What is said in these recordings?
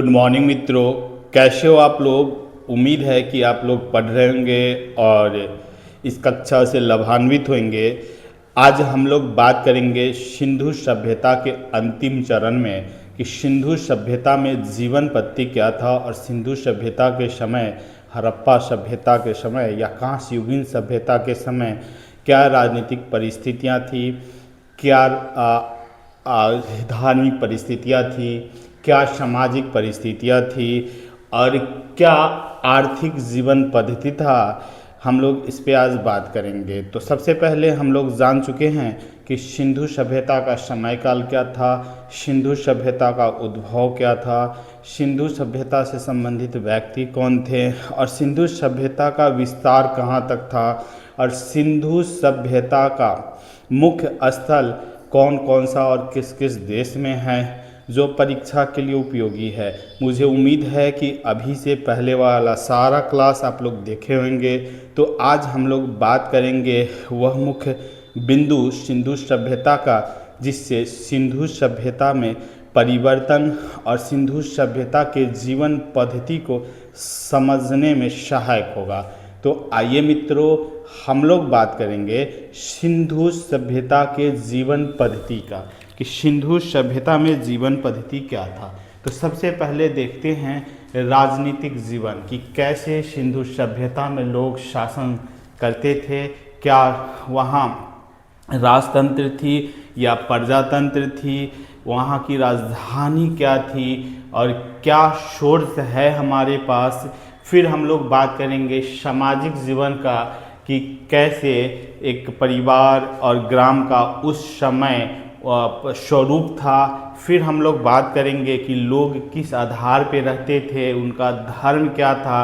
Good morning मित्रों, कैसे हो आप लोग। उम्मीद है कि आप लोग पढ़ रहे होंगे और इस कक्षा से लाभान्वित होंगे। आज हम लोग बात करेंगे सिंधु सभ्यता के अंतिम चरण में कि सिंधु सभ्यता में जीवन पद्धति क्या था और सिंधु सभ्यता के समय, हड़प्पा सभ्यता के समय या कांस्ययुगीन सभ्यता के समय क्या राजनीतिक परिस्थितियाँ थी, क्या धार्मिक परिस्थितियाँ थी, क्या सामाजिक परिस्थितियाँ थी और क्या आर्थिक जीवन पद्धति था। हम लोग इस पे आज बात करेंगे। तो सबसे पहले हम लोग जान चुके हैं कि सिंधु सभ्यता का समयकाल क्या था, सिंधु सभ्यता का उद्भव क्या था, सिंधु सभ्यता से संबंधित व्यक्ति कौन थे और सिंधु सभ्यता का विस्तार कहाँ तक था और सिंधु सभ्यता का मुख्य स्थल कौन कौन सा और किस किस देश में है जो परीक्षा के लिए उपयोगी है। मुझे उम्मीद है कि अभी से पहले वाला सारा क्लास आप लोग देखे होंगे। तो आज हम लोग बात करेंगे वह मुख्य बिंदु सिंधु सभ्यता का जिससे सिंधु सभ्यता में परिवर्तन और सिंधु सभ्यता के जीवन पद्धति को समझने में सहायक होगा। तो आइए मित्रों, हम लोग बात करेंगे सिंधु सभ्यता के जीवन पद्धति का कि सिंधु सभ्यता में जीवन पद्धति क्या था। तो सबसे पहले देखते हैं राजनीतिक जीवन कि कैसे सिंधु सभ्यता में लोग शासन करते थे। क्या वहाँ राजतंत्र थी या प्रजातंत्र थी, वहाँ की राजधानी क्या थी और क्या सोर्स है हमारे पास। फिर हम लोग बात करेंगे सामाजिक जीवन का कि कैसे एक परिवार और ग्राम का उस समय स्वरूप था। फिर हम लोग बात करेंगे कि लोग किस आधार पे रहते थे, उनका धर्म क्या था,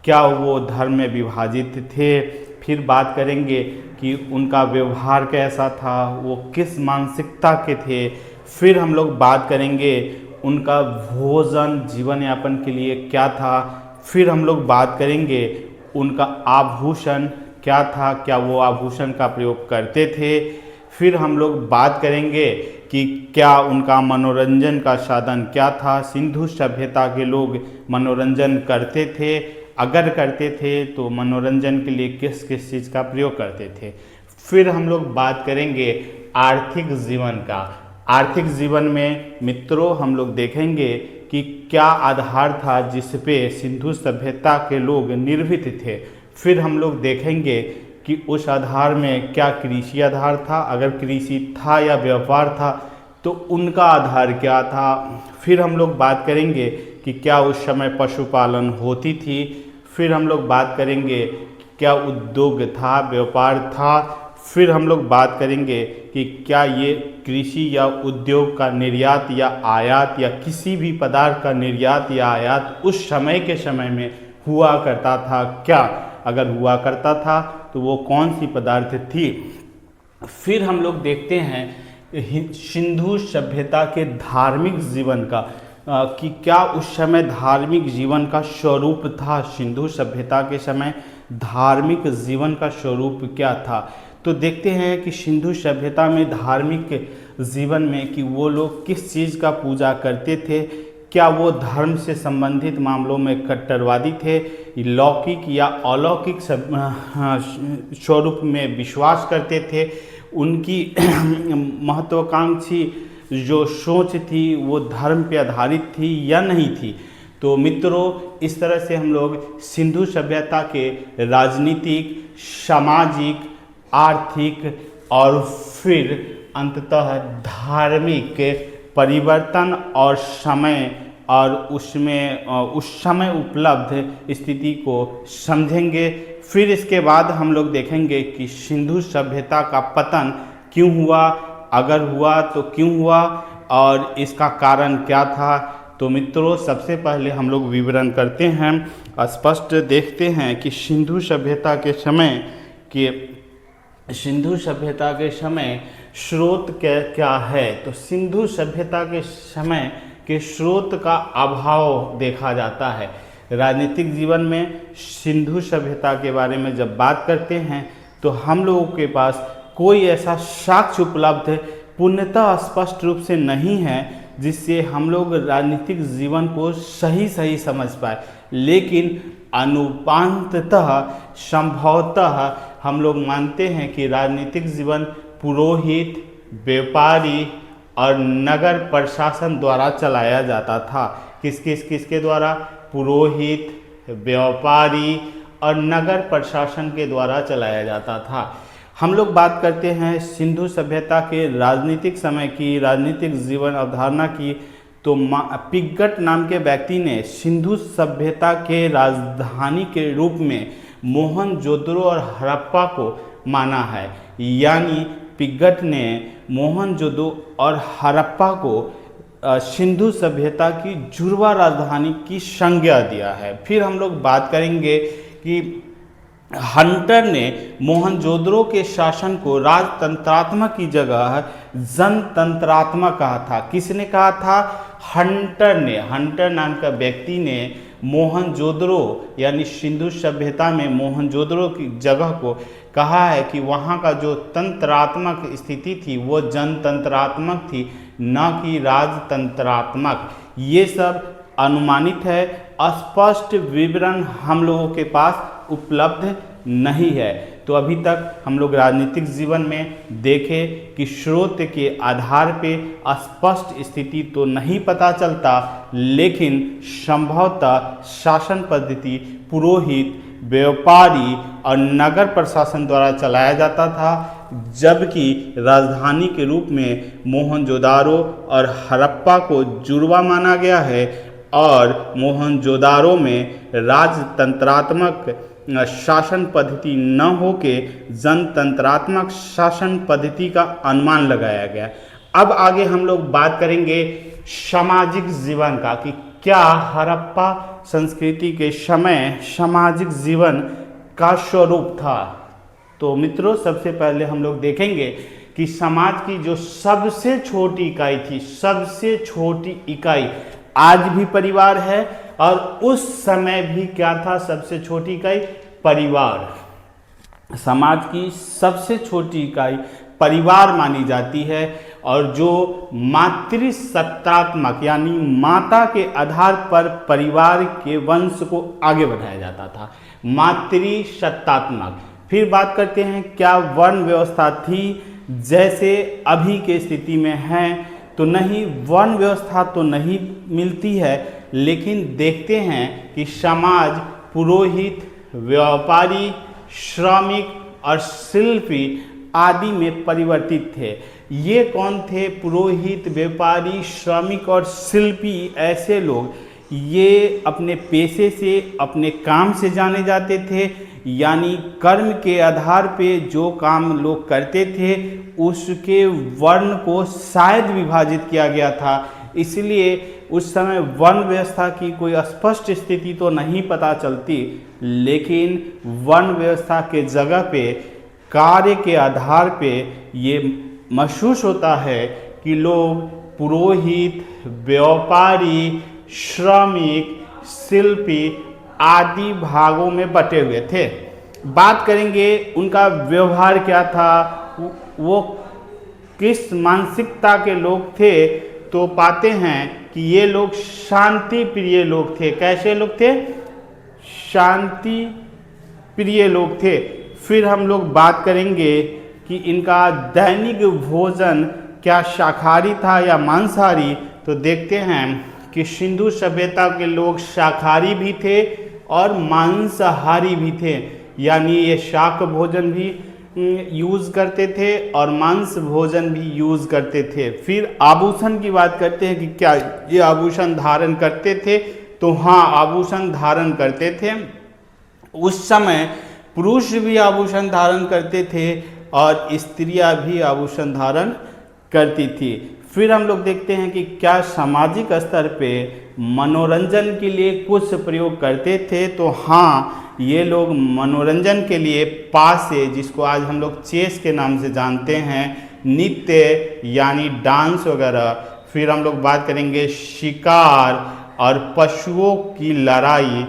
क्या वो धर्म में विभाजित थे। फिर बात करेंगे कि उनका व्यवहार कैसा था, वो किस मानसिकता के थे। फिर हम लोग बात करेंगे उनका भोजन जीवन यापन के लिए क्या था। फिर हम लोग बात करेंगे उनका आभूषण क्या था, क्या वो आभूषण का प्रयोग करते थे। फिर हम लोग बात करेंगे कि क्या उनका मनोरंजन का साधन क्या था, सिंधु सभ्यता के लोग मनोरंजन करते थे, अगर करते थे तो मनोरंजन के लिए किस किस चीज़ का प्रयोग करते थे। फिर हम लोग बात करेंगे आर्थिक जीवन का। आर्थिक जीवन में मित्रों हम लोग देखेंगे कि क्या आधार था जिस पे सिंधु सभ्यता के लोग निर्भीत थे। फिर हम लोग देखेंगे कि उस आधार में क्या कृषि आधार था, अगर कृषि था या व्यापार था तो उनका आधार क्या था। फिर हम लोग बात करेंगे कि क्या उस समय पशुपालन होती थी। फिर हम लोग बात करेंगे क्या उद्योग था, व्यापार था। फिर हम लोग बात करेंगे कि क्या ये कृषि या उद्योग का निर्यात या आयात या किसी भी पदार्थ का निर्यात या आयात उस समय के समय में हुआ करता था, क्या अगर हुआ करता था तो वो कौन सी पदार्थ थी। फिर हम लोग देखते हैं सिंधु सभ्यता के धार्मिक जीवन का कि क्या उस समय धार्मिक जीवन का स्वरूप था। सिंधु सभ्यता के समय धार्मिक जीवन का स्वरूप क्या था। तो देखते हैं कि सिंधु सभ्यता में धार्मिक जीवन में कि वो लोग किस चीज़ का पूजा करते थे। क्या वो धर्म से संबंधित मामलों में कट्टरवादी थे, लौकिक या अलौकिक स्वरूप में विश्वास करते थे। उनकी महत्वाकांक्षी जो सोच थी वो धर्म पे आधारित थी या नहीं थी। तो मित्रों इस तरह से हम लोग सिंधु सभ्यता के राजनीतिक, सामाजिक, आर्थिक और फिर अंततः धार्मिक परिवर्तन और समय और उसमें उस समय उपलब्ध स्थिति को समझेंगे। फिर इसके बाद हम लोग देखेंगे कि सिंधु सभ्यता का पतन क्यों हुआ, अगर हुआ तो क्यों हुआ और इसका कारण क्या था। तो मित्रों सबसे पहले हम लोग विवरण करते हैं, स्पष्ट देखते हैं कि सिंधु सभ्यता के समय स्रोत क्या है। तो सिंधु सभ्यता के समय के स्रोत का अभाव देखा जाता है। राजनीतिक जीवन में सिंधु सभ्यता के बारे में जब बात करते हैं तो हम लोगों के पास कोई ऐसा साक्ष्य उपलब्ध पूर्णतः स्पष्ट रूप से नहीं है जिससे हम लोग राजनीतिक जीवन को सही सही समझ पाए। लेकिन अनुपातः संभवतः हम लोग मानते हैं कि राजनीतिक जीवन पुरोहित, व्यापारी और नगर प्रशासन द्वारा चलाया जाता था। किसके द्वारा? पुरोहित, व्यापारी और नगर प्रशासन के द्वारा चलाया जाता था। हम लोग बात करते हैं सिंधु सभ्यता के राजनीतिक समय की, राजनीतिक जीवन अवधारणा की, तो पिग्गट नाम के व्यक्ति ने सिंधु सभ्यता के राजधानी के रूप में मोहनजोदड़ो और हड़प्पा को माना है। यानी पिग्गट ने मोहनजोदड़ो और हड़प्पा को सिंधु सभ्यता की जुड़वा राजधानी की संज्ञा दिया है। फिर हम लोग बात करेंगे कि हंटर ने मोहनजोदड़ो के शासन को राजतंत्रात्मक की जगह जनतंत्रात्मक कहा था। किसने कहा था? हंटर ने। हंटर नाम का व्यक्ति ने मोहनजोदड़ो यानी सिंधु सभ्यता में मोहनजोदड़ो की जगह को कहा है कि वहाँ का जो तंत्रात्मक स्थिति थी वो जनतंत्रात्मक थी, न कि राजतंत्रात्मक। ये सब अनुमानित है, स्पष्ट विवरण हम लोगों के पास उपलब्ध नहीं है। तो अभी तक हम लोग राजनीतिक जीवन में देखें कि स्रोत के आधार पे स्पष्ट स्थिति तो नहीं पता चलता, लेकिन संभवतः शासन पद्धति पुरोहित, व्यापारी और नगर प्रशासन द्वारा चलाया जाता था, जबकि राजधानी के रूप में मोहनजोदारो और हड़प्पा को जुड़वा माना गया है और मोहनजोदारो में राजतंत्रात्मक शासन पद्धति न होके जनतंत्रात्मक शासन पद्धति का अनुमान लगाया गया। अब आगे हम लोग बात करेंगे सामाजिक जीवन का कि क्या हड़प्पा संस्कृति के समय सामाजिक जीवन का स्वरूप था। तो मित्रों, सबसे पहले हम लोग देखेंगे कि समाज की जो सबसे छोटी इकाई थी, सबसे छोटी इकाई आज भी परिवार है, और उस समय भी क्या था? सबसे छोटी इकाई परिवार। समाज की सबसे छोटी इकाई परिवार मानी जाती है, और जो मातृसत्तात्मक यानी माता के आधार पर परिवार के वंश को आगे बढ़ाया जाता था, मातृसत्तात्मक। फिर बात करते हैं क्या वर्ण व्यवस्था थी जैसे अभी के स्थिति में है? तो नहीं, वर्ण व्यवस्था तो नहीं मिलती है, लेकिन देखते हैं कि समाज पुरोहित, व्यापारी, श्रमिक और शिल्पी आदि में परिवर्तित थे। ये कौन थे? पुरोहित, व्यापारी, श्रमिक और शिल्पी ऐसे लोग, ये अपने पेशे से, अपने काम से जाने जाते थे, यानी कर्म के आधार पे जो काम लोग करते थे उसके वर्ण को शायद विभाजित किया गया था। इसलिए उस समय वर्ण व्यवस्था की कोई स्पष्ट स्थिति तो नहीं पता चलती, लेकिन वर्ण व्यवस्था के जगह पे कार्य के आधार पे ये महसूस होता है कि लोग पुरोहित, व्यापारी, श्रमिक, शिल्पी आदि भागों में बटे हुए थे। बात करेंगे उनका व्यवहार क्या था, वो किस मानसिकता के लोग थे। तो पाते हैं कि ये लोग शांति प्रिय लोग थे। कैसे लोग थे? शांति प्रिय लोग थे। फिर हम लोग बात करेंगे कि इनका दैनिक भोजन क्या शाकाहारी था या मांसाहारी। तो देखते हैं कि सिंधु सभ्यता के लोग शाकाहारी भी थे और मांसाहारी भी थे, यानी ये शाक भोजन भी यूज़ करते थे और मांस भोजन भी यूज़ करते थे। फिर आभूषण की बात करते हैं कि क्या ये आभूषण धारण करते थे। तो हाँ, आभूषण धारण करते थे। उस समय पुरुष भी आभूषण धारण करते थे और स्त्रियां भी आभूषण धारण करती थी। फिर हम लोग देखते हैं कि क्या सामाजिक स्तर पे मनोरंजन के लिए कुछ प्रयोग करते थे। तो हाँ, ये लोग मनोरंजन के लिए पासे, जिसको आज हम लोग चेस के नाम से जानते हैं, नृत्य यानी डांस वगैरह। फिर हम लोग बात करेंगे शिकार और पशुओं की लड़ाई।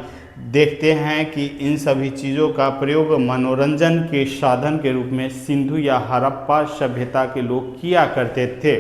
देखते हैं कि इन सभी चीज़ों का प्रयोग मनोरंजन के साधन के रूप में सिंधु या हड़प्पा सभ्यता के लोग किया करते थे।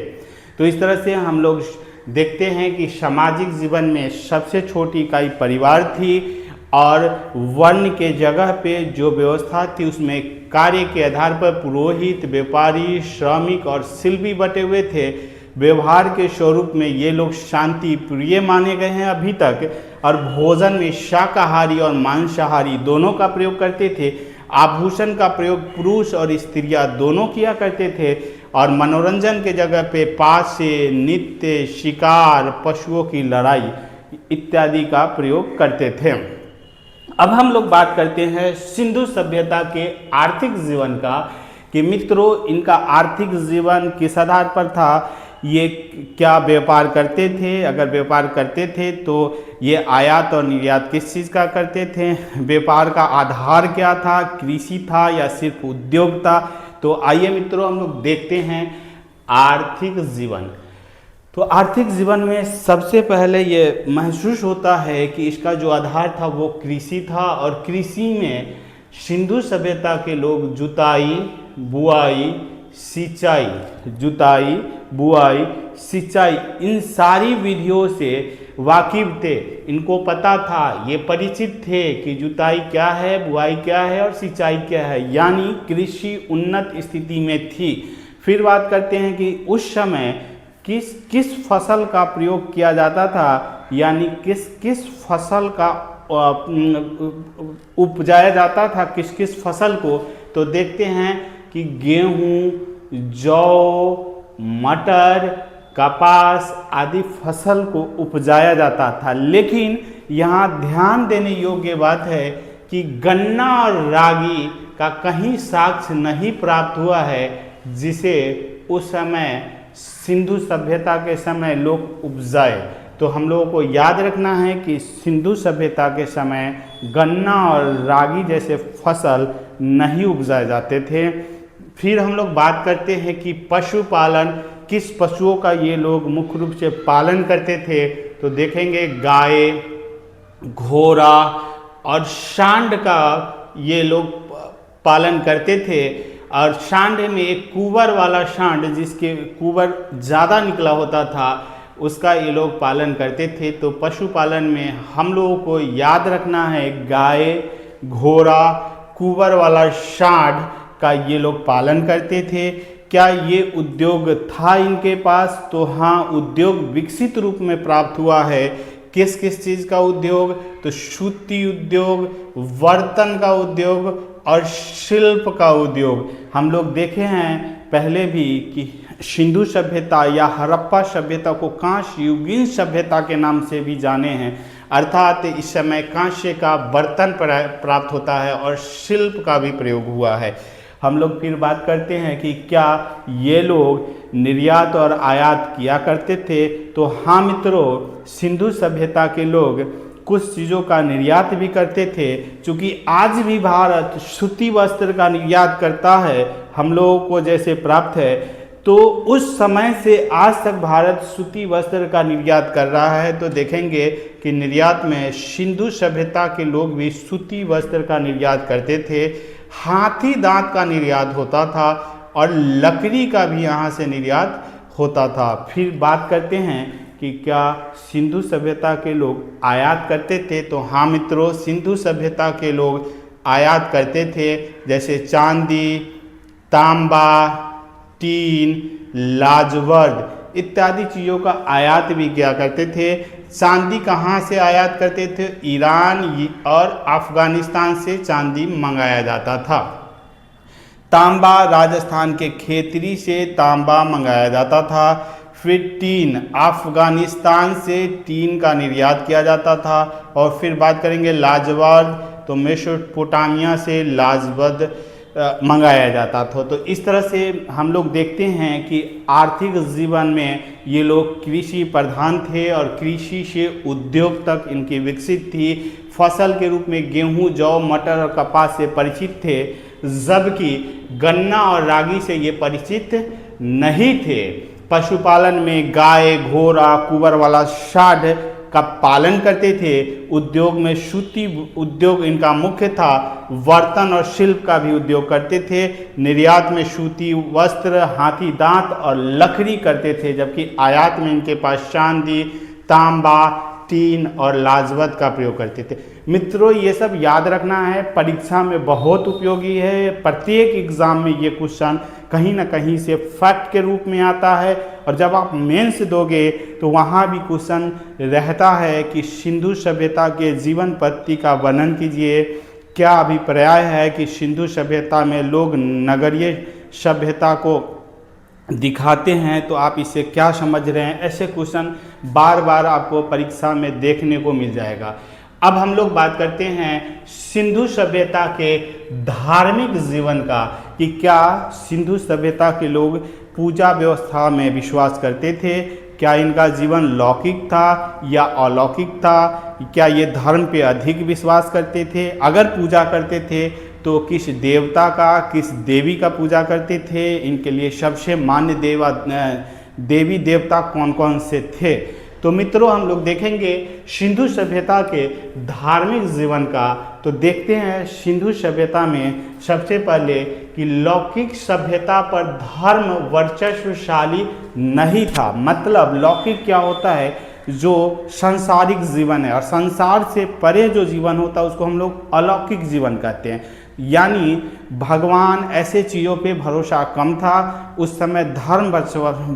तो इस तरह से हम लोग देखते हैं कि सामाजिक जीवन में सबसे छोटी इकाई परिवार थी और वर्ण के जगह पे जो व्यवस्था थी उसमें कार्य के आधार पर पुरोहित, व्यापारी, श्रमिक और शिल्पी बटे हुए थे। व्यवहार के स्वरूप में ये लोग शांति प्रिय माने गए हैं अभी तक, और भोजन में शाकाहारी और मांसाहारी दोनों का प्रयोग करते थे। आभूषण का प्रयोग पुरुष और स्त्रियां दोनों किया करते थे, और मनोरंजन के जगह पे पासे, नृत्य, शिकार, पशुओं की लड़ाई इत्यादि का प्रयोग करते थे। अब हम लोग बात करते हैं सिंधु सभ्यता के आर्थिक जीवन का, कि मित्रों इनका आर्थिक जीवन किस आधार पर था, ये क्या व्यापार करते थे, अगर व्यापार करते थे तो ये आयात और निर्यात किस चीज़ का करते थे, व्यापार का आधार क्या था, कृषि था या सिर्फ उद्योग था। तो आइए मित्रों हम लोग देखते हैं आर्थिक जीवन। तो आर्थिक जीवन में सबसे पहले ये महसूस होता है कि इसका जो आधार था वो कृषि था, और कृषि में सिंधु सभ्यता के लोग जुताई, बुआई, सिंचाई, जुताई, बुआई, सिंचाई इन सारी विधियों से वाकिफ थे। इनको पता था, ये परिचित थे कि जुताई क्या है, बुआई क्या है और सिंचाई क्या है, यानी कृषि उन्नत स्थिति में थी। फिर बात करते हैं कि उस समय किस फसल का प्रयोग किया जाता था, यानी किस फसल का उपजाया जाता था, किस फसल को। तो देखते हैं कि गेहूँ, जौ, मटर, कपास आदि फसल को उपजाया जाता था। लेकिन यहाँ ध्यान देने योग्य बात है कि गन्ना और रागी का कहीं साक्ष्य नहीं प्राप्त हुआ है, जिसे उस समय सिंधु सभ्यता के समय लोग उपजाए। तो हम लोगों को याद रखना है कि सिंधु सभ्यता के समय गन्ना और रागी जैसे फसल नहीं उपजाए जाते थे। फिर हम लोग बात करते हैं कि पशुपालन, किस पशुओं का ये लोग मुख्य रूप से पालन करते थे। तो देखेंगे गाय, घोड़ा और सांड का ये लोग पालन करते थे। और सांड में एक कुंवर वाला सांड, जिसके कुंवर ज़्यादा निकला होता था, उसका ये लोग पालन करते थे। तो पशुपालन में हम लोगों को याद रखना है गाय, घोड़ा, कुंवर वाला सांड का ये लोग पालन करते थे। क्या ये उद्योग था इनके पास? तो हाँ, उद्योग विकसित रूप में प्राप्त हुआ है। किस किस चीज़ का उद्योग? तो सूती उद्योग, बर्तन का उद्योग और शिल्प का उद्योग। हम लोग देखे हैं पहले भी कि सिंधु सभ्यता या हड़प्पा सभ्यता को कांस्य युगीन सभ्यता के नाम से भी जाने हैं, अर्थात इस समय कांस्य का बर्तन प्राप्त होता है और शिल्प का भी प्रयोग हुआ है। हम लोग फिर बात करते हैं कि क्या ये लोग निर्यात और आयात किया करते थे? तो हाँ मित्रों, सिंधु सभ्यता के लोग कुछ चीज़ों का निर्यात भी करते थे। क्योंकि आज भी भारत सूती वस्त्र का निर्यात करता है, हम लोगों को जैसे प्राप्त है, तो उस समय से आज तक भारत सूती वस्त्र का निर्यात कर रहा है। तो देखेंगे कि निर्यात में सिंधु सभ्यता के लोग भी सूती वस्त्र का निर्यात करते थे। हाथी दांत का निर्यात होता था और लकड़ी का भी यहाँ से निर्यात होता था। फिर बात करते हैं कि क्या सिंधु सभ्यता के लोग आयात करते थे? तो हाँ मित्रों, सिंधु सभ्यता के लोग आयात करते थे, जैसे चांदी, तांबा, टीन, लाजवर्द इत्यादि चीज़ों का आयात भी किया करते थे। चांदी कहाँ से आयात करते थे? ईरान और अफगानिस्तान से चांदी मंगाया जाता था। तांबा, राजस्थान के खेतरी से तांबा मंगाया जाता था। फिर टीन, अफगानिस्तान से टीन का निर्यात किया जाता था। और फिर बात करेंगे लाजवर्द, तो मेसोपोटामिया से लाजवर्द मंगाया जाता था। तो इस तरह से हम लोग देखते हैं कि आर्थिक जीवन में ये लोग कृषि प्रधान थे और कृषि से उद्योग तक इनकी विकसित थी। फसल के रूप में गेहूं, जौ, मटर और कपास से परिचित थे, जबकि गन्ना और रागी से ये परिचित नहीं थे। पशुपालन में गाय, घोड़ा, कुंवर वाला सांड का पालन करते थे। उद्योग में सूती उद्योग इनका मुख्य था। बर्तन और शिल्प का भी उद्योग करते थे। निर्यात में सूती वस्त्र, हाथी दांत और लकड़ी करते थे, जबकि आयात में इनके पास चांदी, तांबा, टीन और लाजवत का प्रयोग करते थे। मित्रों, ये सब याद रखना है, परीक्षा में बहुत उपयोगी है। प्रत्येक एग्जाम में ये क्वेश्चन कहीं ना कहीं से फैक्ट के रूप में आता है, और जब आप मेंस दोगे तो वहाँ भी क्वेश्चन रहता है कि सिंधु सभ्यता के जीवन पद्धति का वर्णन कीजिए। क्या अभिप्राय है कि सिंधु सभ्यता में लोग नगरीय सभ्यता को दिखाते हैं, तो आप इससे क्या समझ रहे हैं? ऐसे क्वेश्चन बार बार आपको परीक्षा में देखने को मिल जाएगा। अब हम लोग बात करते हैं सिंधु सभ्यता के धार्मिक जीवन का, कि क्या सिंधु सभ्यता के लोग पूजा व्यवस्था में विश्वास करते थे? क्या इनका जीवन लौकिक था या अलौकिक था? क्या ये धर्म पे अधिक विश्वास करते थे? अगर पूजा करते थे तो किस देवता का, किस देवी का पूजा करते थे? इनके लिए सबसे मान्य देवी देवता कौन कौन से थे? तो मित्रों, हम लोग देखेंगे सिंधु सभ्यता के धार्मिक जीवन का। तो देखते हैं सिंधु सभ्यता में सबसे पहले कि लौकिक सभ्यता पर धर्म वर्चस्वशाली नहीं था। मतलब लौकिक क्या होता है? जो सांसारिक जीवन है, और संसार से परे जो जीवन होता है उसको हम लोग अलौकिक जीवन कहते हैं। यानी भगवान ऐसे चीज़ों पे भरोसा कम था। उस समय धर्म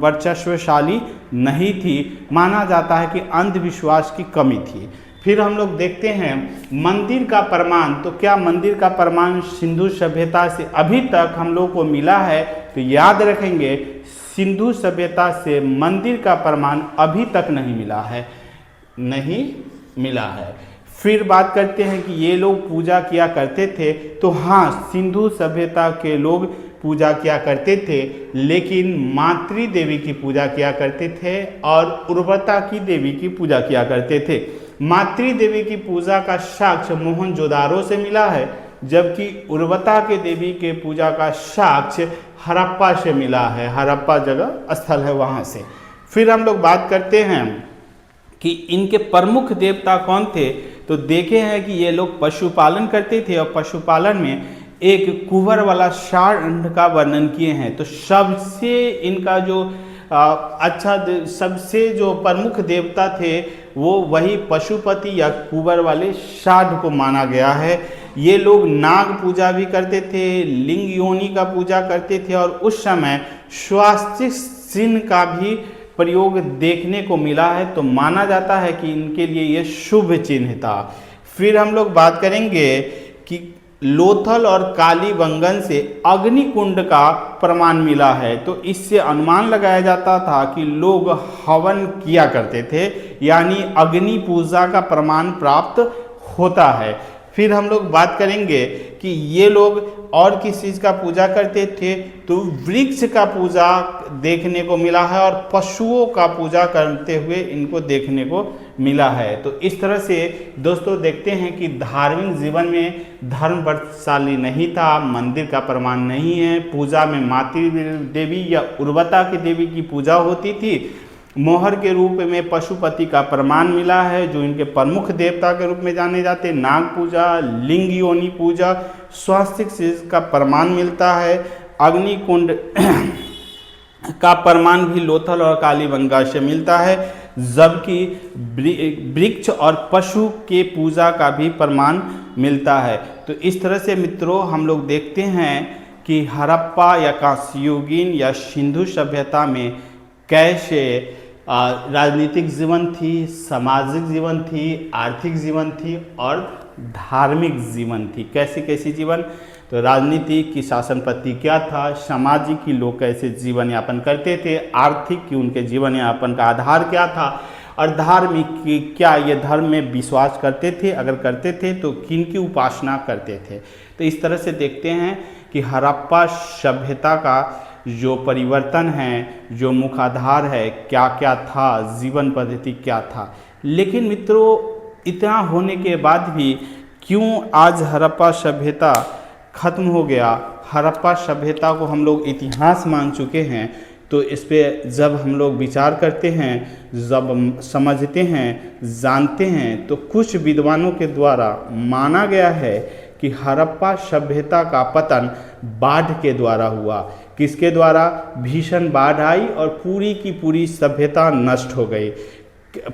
वर्चस्वशाली नहीं थी। माना जाता है कि अंधविश्वास की कमी थी। फिर हम लोग देखते हैं मंदिर का प्रमाण। तो क्या मंदिर का प्रमाण सिंधु सभ्यता से अभी तक हम लोग को मिला है? तो याद रखेंगे, सिंधु सभ्यता से मंदिर का प्रमाण अभी तक नहीं मिला है। फिर बात करते हैं कि ये लोग पूजा किया करते थे। तो हाँ, सिंधु सभ्यता के लोग पूजा किया करते थे, लेकिन मातृ देवी की पूजा किया करते थे और उर्वरता की देवी की पूजा किया करते थे। मातृ देवी की पूजा का साक्ष्य मोहनजोदारो से मिला है, जबकि उर्वरता के देवी के पूजा का साक्ष्य हड़प्पा से मिला है। हड़प्पा जगह स्थल है, वहाँ से। फिर हम लोग बात करते हैं कि इनके प्रमुख देवता कौन थे। तो देखे हैं कि ये लोग पशुपालन करते थे, और पशुपालन में एक कुंवर वाला सांड का वर्णन किए हैं। तो सबसे इनका जो सबसे जो प्रमुख देवता थे वो वही पशुपति या कुंवर वाले सांड को माना गया है। ये लोग नाग पूजा भी करते थे, लिंग योनि का पूजा करते थे, और उस समय स्वास्तिक चिन्ह का भी प्रयोग देखने को मिला है। तो माना जाता है कि इनके लिए ये शुभ चिन्ह था। फिर हम लोग बात करेंगे कि लोथल और कालीबंगन से अग्निकुंड का प्रमाण मिला है। तो इससे अनुमान लगाया जाता था कि लोग हवन किया करते थे, यानी अग्नि पूजा का प्रमाण प्राप्त होता है। फिर हम लोग बात करेंगे कि ये लोग और किस चीज़ का पूजा करते थे। तो वृक्ष का पूजा देखने को मिला है, और पशुओं का पूजा करते हुए इनको देखने को मिला है। तो इस तरह से दोस्तों देखते हैं कि धार्मिक जीवन में धर्म बलशाली नहीं था, मंदिर का प्रमाण नहीं है, पूजा में मातृ देवी या उर्वरता की देवी की पूजा होती थी। मोहर के रूप में पशुपति का प्रमाण मिला है, जो इनके प्रमुख देवता के रूप में जाने जाते। नाग पूजा, लिंग योनि पूजा, स्वास्तिक चीज का प्रमाण मिलता है। अग्निकुंड का प्रमाण भी लोथल और कालीबंगा से मिलता है, जबकि वृक्ष और पशु के पूजा का भी प्रमाण मिलता है। तो इस तरह से मित्रों हम लोग देखते हैं कि हड़प्पा या कांस्ययुगीन या सिंधु सभ्यता में कैसे राजनीतिक जीवन थी, सामाजिक जीवन थी, आर्थिक जीवन थी और धार्मिक जीवन थी। कैसी जीवन? तो राजनीति की शासन पद्धति क्या था, सामाजिक की लोग कैसे जीवन यापन करते थे, आर्थिक की उनके जीवन यापन का आधार क्या था, और धार्मिक की क्या ये धर्म में विश्वास करते थे, अगर करते थे तो किन की उपासना करते थे। तो इस तरह से देखते हैं कि हड़प्पा सभ्यता का जो परिवर्तन है, जो मुखाधार है, क्या क्या था, जीवन पद्धति क्या था। लेकिन मित्रों इतना होने के बाद भी क्यों आज हड़प्पा सभ्यता खत्म हो गया, हड़प्पा सभ्यता को हम लोग इतिहास मान चुके हैं, तो इस पे जब हम लोग विचार करते हैं, जब समझते हैं, जानते हैं, तो कुछ विद्वानों के द्वारा माना गया है कि हड़प्पा सभ्यता का पतन बाढ़ के द्वारा हुआ। किसके द्वारा? भीषण बाढ़ आई और पूरी की पूरी सभ्यता नष्ट हो गई।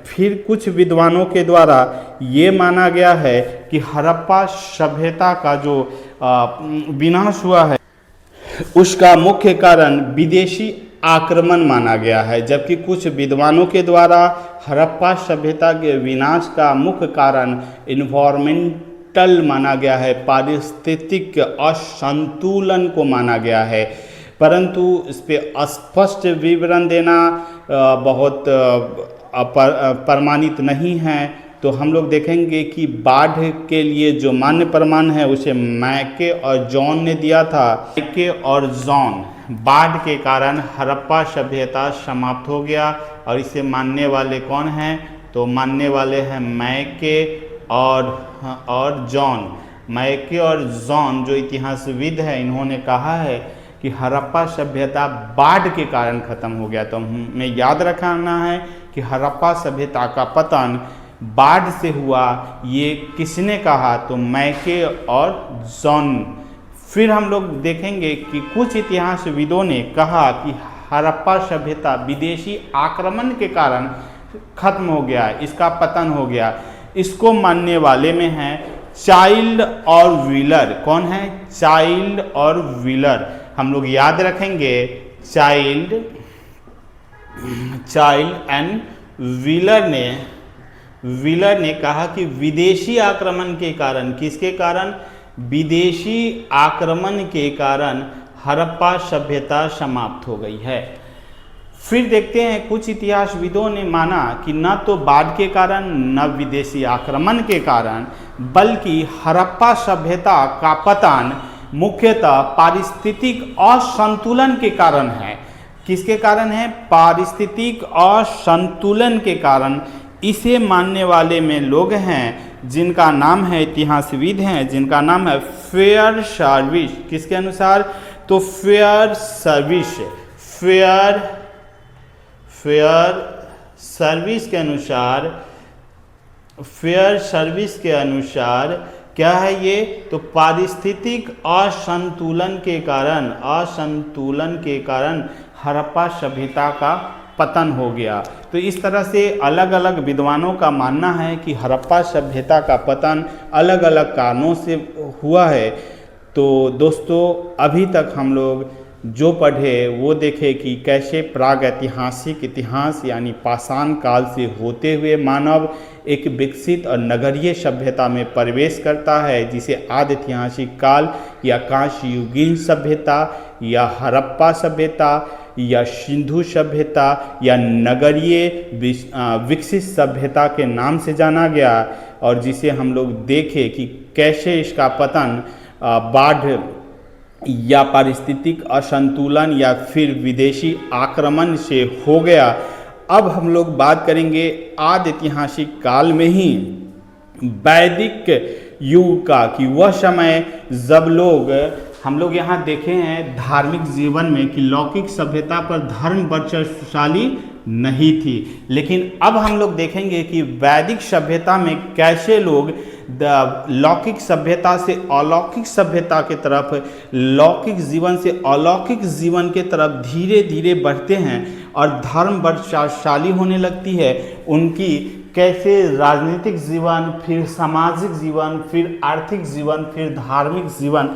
फिर कुछ विद्वानों के द्वारा ये माना गया है कि हड़प्पा सभ्यता का जो विनाश हुआ है उसका मुख्य कारण विदेशी आक्रमण माना गया है, जबकि कुछ विद्वानों के द्वारा हड़प्पा सभ्यता के विनाश का मुख्य कारण इन्वायरमेंटल माना गया है, पारिस्थितिक असंतुलन को माना गया है। परंतु इस पे स्पष्ट विवरण देना बहुत प्रमाणित नहीं है। तो हम लोग देखेंगे कि बाढ़ के लिए जो मान्य प्रमाण है उसे मैके और जॉन ने दिया था। मैके और जॉन, बाढ़ के कारण हड़प्पा सभ्यता समाप्त हो गया, और इसे मानने वाले कौन हैं? तो मानने वाले हैं मैके और जॉन। मैके और जॉन जो इतिहासविद है, इन्होंने कहा है कि हड़प्पा सभ्यता बाढ़ के कारण खत्म हो गया। तो हमें याद रखना है कि हड़प्पा सभ्यता का पतन बाढ़ से हुआ। ये किसने कहा? तो मैके और जॉन। फिर हम लोग देखेंगे कि कुछ इतिहासविदों ने कहा कि हड़प्पा सभ्यता विदेशी आक्रमण के कारण खत्म हो गया, इसका पतन हो गया। इसको मानने वाले में हैं चाइल्ड और व्हीलर। कौन है? चाइल्ड और व्हीलर। हम लोग याद रखेंगे चाइल्ड एंड व्हीलर ने कहा कि विदेशी आक्रमण के कारण, किसके कारण? विदेशी आक्रमण के कारण हड़प्पा सभ्यता समाप्त हो गई है। फिर देखते हैं कुछ इतिहासविदों ने माना कि न तो बाढ़ के कारण न विदेशी आक्रमण के कारण, बल्कि हड़प्पा सभ्यता का पतन मुख्यतः पारिस्थितिक असंतुलन के कारण है। किसके कारण है? पारिस्थितिक असंतुलन के कारण। इसे मानने वाले में लोग हैं जिनका नाम है, इतिहासविद हैं जिनका नाम है फेयर सर्विस। किसके अनुसार? तो फेयर सर्विस के अनुसार क्या है ये? तो पारिस्थितिक असंतुलन के कारण हड़प्पा सभ्यता का पतन हो गया। तो इस तरह से अलग अलग विद्वानों का मानना है कि हड़प्पा सभ्यता का पतन अलग अलग कारणों से हुआ है। तो दोस्तों, अभी तक हम लोग जो पढ़े वो देखे कि कैसे प्रागैतिहासिक इतिहास यानी पाषाण काल से होते हुए मानव एक विकसित और नगरीय सभ्यता में प्रवेश करता है, जिसे आदि ऐतिहासिक काल या कांस्य युगीन सभ्यता या हड़प्पा सभ्यता या सिंधु सभ्यता या नगरीय विकसित सभ्यता के नाम से जाना गया, और जिसे हम लोग देखे कि कैसे इसका पतन बाढ़ या पारिस्थितिक असंतुलन या फिर विदेशी आक्रमण से हो गया। अब हम लोग बात करेंगे आदि ऐतिहासिक काल में ही वैदिक युग का, कि वह समय जब हम लोग यहाँ देखे हैं धार्मिक जीवन में कि लौकिक सभ्यता पर धर्म वर्चस्वशाली नहीं थी, लेकिन अब हम लोग देखेंगे कि वैदिक सभ्यता में कैसे लोग लौकिक सभ्यता से अलौकिक सभ्यता के तरफ, लौकिक जीवन से अलौकिक जीवन के तरफ धीरे धीरे बढ़ते हैं और धर्म वर्चस्वशाली होने लगती है। उनकी कैसे राजनीतिक जीवन, फिर सामाजिक जीवन, फिर आर्थिक जीवन, फिर धार्मिक जीवन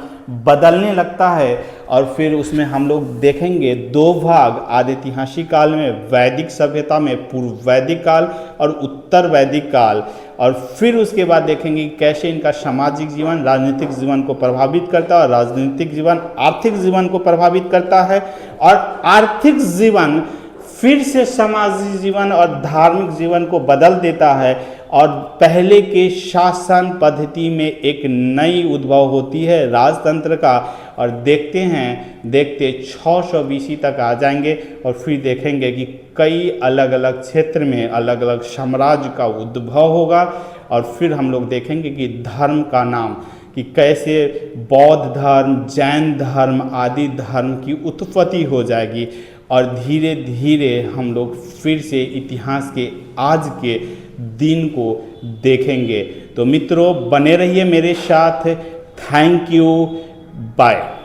बदलने लगता है। और फिर उसमें हम लोग देखेंगे दो भाग आदि ऐतिहासिक काल में, वैदिक सभ्यता में पूर्व वैदिक काल और उत्तर वैदिक काल, और फिर उसके बाद देखेंगे कैसे इनका सामाजिक जीवन राजनीतिक जीवन को प्रभावित करता है और राजनीतिक जीवन आर्थिक जीवन को प्रभावित करता है, और आर्थिक जीवन फिर से सामाजिक जीवन और धार्मिक जीवन को बदल देता है, और पहले के शासन पद्धति में एक नई उद्भव होती है राजतंत्र का। और देखते 600 BC तक आ जाएंगे, और फिर देखेंगे कि कई अलग अलग क्षेत्र में अलग अलग साम्राज्य का उद्भव होगा। और फिर हम लोग देखेंगे कि धर्म का नाम, कि कैसे बौद्ध धर्म, जैन धर्म आदि धर्म की उत्पत्ति हो जाएगी। और धीरे धीरे हम लोग फिर से इतिहास के आज के दिन को देखेंगे। तो मित्रों, बने रहिए मेरे साथ। Thank you, bye.